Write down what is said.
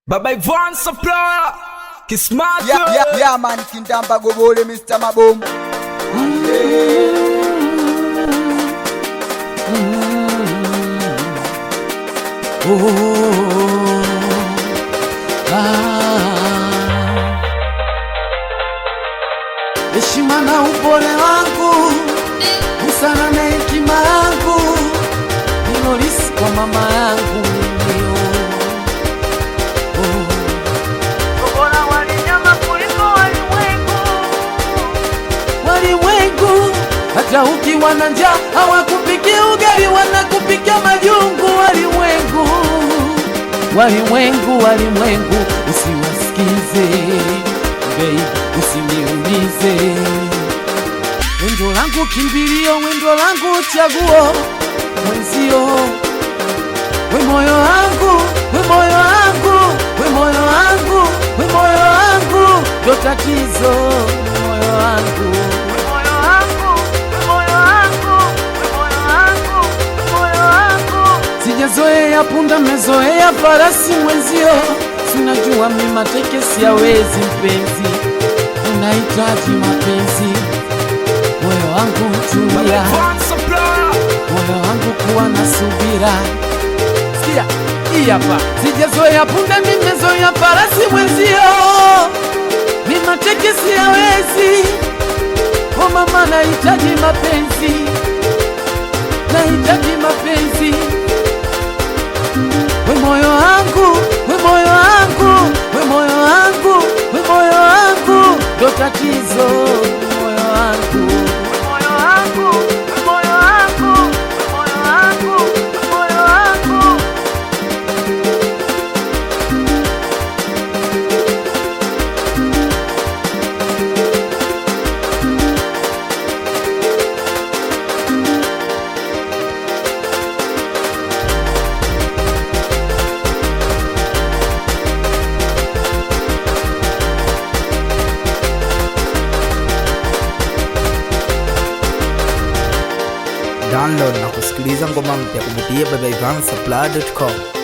Baba Ivan Supplier Kismart yeah man, Kindamba Gobole Mr. Maboom. Heshima na upole wangu, busara na hekima yangu, nilorisi kwa mama yangu. Bora walinyama kuliko walimwengu, hata ukiwa na njaa hawakupikia ugali, wanakupikia majungu. Walimwengu, usiwasikize baby, usiniumize. Wendo langu kimbilio, wendo langu chaguo, mwenzio we moyo wangu, we moyo wangu, we moyo wangu, we moyo wangu, ndo tatizo. Moyo wangu, we moyo wangu, we moyo wangu, we moyo wangu, we moyo wangu. Sijazoea punda, mezoea farasi mwenzio. Sinajua mimi mateke siyawezi mpenzi, unahitaji mapenzi. Moyo wangu tulia, moyo wangu kuwa na subira. Sikia, hii hapa. Sijazoea punda, nimezoea farasi mwenzio. Mimi mateke siyawezi. Oh mama, nahitaji mapenzi, nahitaji mapenzi. We moyo wangu, we moyo wangu, we moyo wangu, we moyo wangu, ndo tatizo. Moyo wangu, we moyo wangu, we moyo wangu, we moyo wangu, we moyo wangu. Download na kusikiliza ngoma mpya kupitia babaivansupply.com.